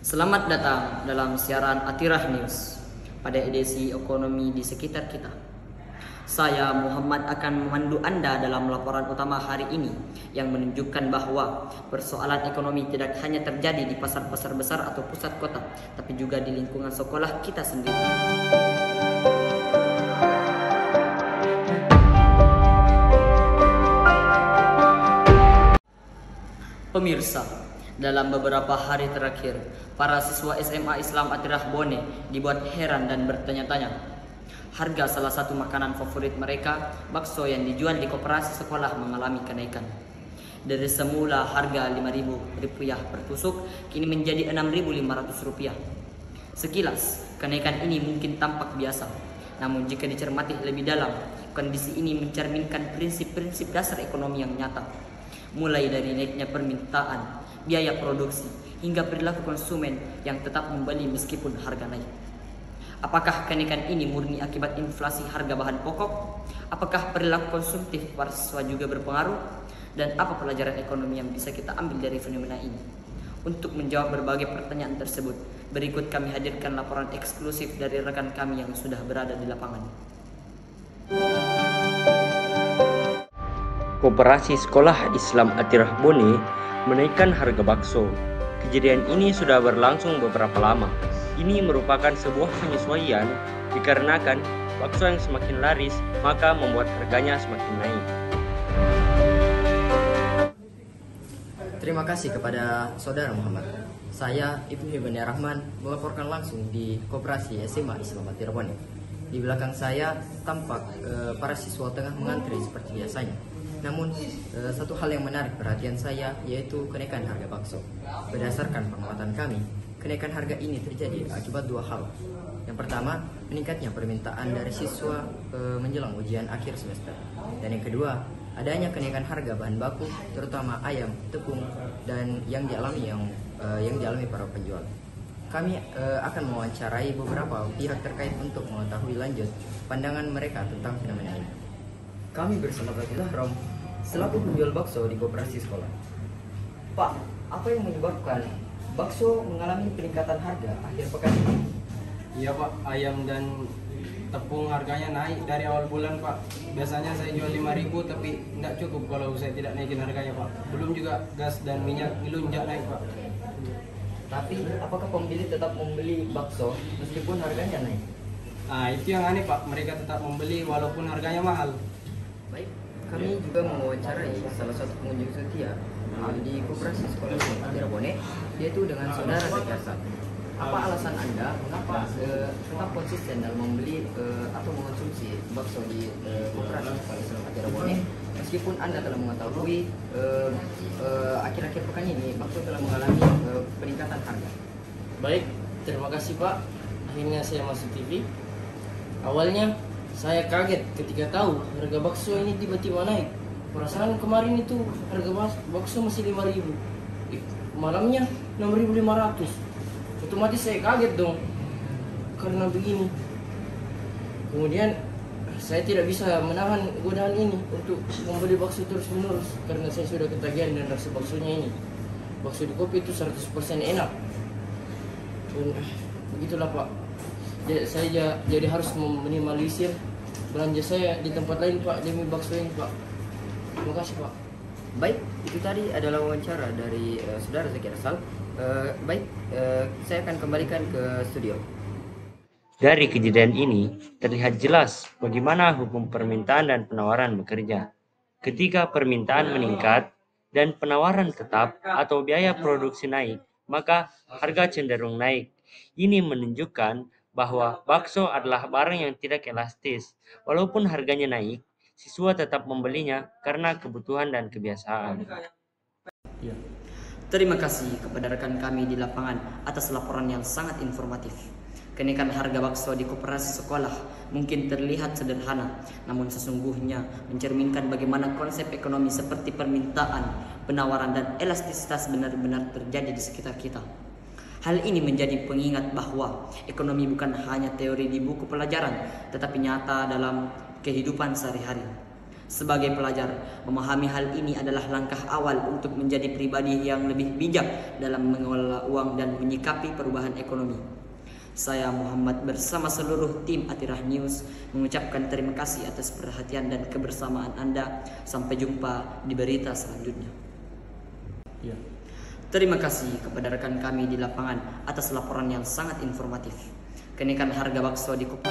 Selamat datang dalam siaran Atirah News pada edisi ekonomi di sekitar kita. Saya Muhammad akan memandu Anda dalam laporan utama hari ini yang menunjukkan bahwa persoalan ekonomi tidak hanya terjadi di pasar-pasar besar atau pusat kota, tapi juga di lingkungan sekolah kita sendiri. Pemirsa, dalam beberapa hari terakhir, para siswa SMA Islam Atirah Bone dibuat heran dan bertanya-tanya. Harga salah satu makanan favorit mereka, bakso yang dijual di koperasi sekolah mengalami kenaikan. Dari semula harga Rp5.000 per tusuk, kini menjadi Rp6.500. Sekilas, kenaikan ini mungkin tampak biasa. Namun jika dicermati lebih dalam, kondisi ini mencerminkan prinsip-prinsip dasar ekonomi yang nyata. Mulai dari naiknya permintaan, biaya produksi, hingga perilaku konsumen yang tetap membeli meskipun harga naik. Apakah kenaikan ini murni akibat inflasi harga bahan pokok? Apakah perilaku konsumtif para siswa juga berpengaruh? Dan apa pelajaran ekonomi yang bisa kita ambil dari fenomena ini? Untuk menjawab berbagai pertanyaan tersebut, berikut kami hadirkan laporan eksklusif dari rekan kami yang sudah berada di lapangan. Koperasi Sekolah Islam Atirah Bone menaikkan harga bakso. Kejadian ini sudah berlangsung beberapa lama. Ini merupakan sebuah penyesuaian dikarenakan bakso yang semakin laris maka membuat harganya semakin naik. Terima kasih kepada Saudara Muhammad. Saya Ibnu Ibn Rahman melaporkan langsung di Koperasi SMA Islam Atirah Bone. Di belakang saya tampak para siswa tengah mengantri seperti biasanya. Namun satu hal yang menarik perhatian saya yaitu kenaikan harga bakso. Berdasarkan pengamatan kami, kenaikan harga ini terjadi akibat dua hal. Yang pertama, meningkatnya permintaan dari siswa menjelang ujian akhir semester. Dan yang kedua, adanya kenaikan harga bahan baku terutama ayam, tepung dan yang dialami para penjual. Kami akan mewawancarai beberapa pihak terkait untuk mengetahui lanjut pandangan mereka tentang fenomena ini. Kami bersama Pak Rom selaku penjual bakso di koperasi sekolah. Pak, apa yang menyebabkan bakso mengalami peningkatan harga akhir pekan ini? Iya Pak, ayam dan tepung harganya naik dari awal bulan Pak. Biasanya saya jual 5.000 tapi tidak cukup kalau saya tidak naikin harganya Pak. Belum juga gas dan minyak melunjak naik Pak. Tapi apakah pembeli tetap membeli bakso meskipun harganya naik? Nah itu yang aneh Pak, mereka tetap membeli walaupun harganya mahal. Baik, kami juga mewawancarai salah satu pengunjung setia di koperasi sekolah Atirah Bone, yaitu dengan Saudara Zekiasa. Apa alasan Anda mengapa tetap konsisten dalam membeli atau mengonsumsi bakso di koperasi sekolah Atirah Bone meskipun Anda telah mengetahui akhir-akhir pekan ini bakso telah mengalami peningkatan harga? Baik, terima kasih Pak. Akhirnya saya masuk TV. Awalnya saya kaget ketika tahu harga bakso ini tiba-tiba naik. Perasaan kemarin itu harga bakso masih 5.000. Malamnya 6.500. Otomatis saya kaget dong karena begini. Kemudian saya tidak bisa menahan godaan ini untuk membeli bakso terus-menerus karena saya sudah ketagihan dan rasa baksonya ini. Bakso di kopi itu 100% enak. Dan begitulah Pak. Saya jadi harus meminimalisir belanja saya di tempat lain Pak demi bakso ini Pak. Terima kasih Pak. Baik, itu tadi adalah wawancara dari Saudara Zekiasa. Saya akan kembalikan ke studio. Dari kejadian ini terlihat jelas bagaimana hukum permintaan dan penawaran bekerja. Ketika permintaan meningkat dan penawaran tetap atau biaya produksi naik, maka harga cenderung naik. Ini menunjukkan bahwa bakso adalah barang yang tidak elastis. Walaupun harganya naik, siswa tetap membelinya karena kebutuhan dan kebiasaan. Terima kasih kepada rekan kami di lapangan atas laporan yang sangat informatif. Kenaikan harga bakso di koperasi sekolah mungkin terlihat sederhana, namun sesungguhnya mencerminkan bagaimana konsep ekonomi seperti permintaan, penawaran, dan elastisitas benar-benar terjadi di sekitar kita. Hal ini menjadi pengingat bahwa ekonomi bukan hanya teori di buku pelajaran, tetapi nyata dalam kehidupan sehari-hari. Sebagai pelajar, memahami hal ini adalah langkah awal untuk menjadi pribadi yang lebih bijak dalam mengelola uang dan menyikapi perubahan ekonomi. Saya Muhammad bersama seluruh tim Atirah News mengucapkan terima kasih atas perhatian dan kebersamaan Anda. Sampai jumpa di berita selanjutnya. Terima kasih kepada rekan kami di lapangan atas laporan yang sangat informatif. Kenaikan harga bakso di Kopo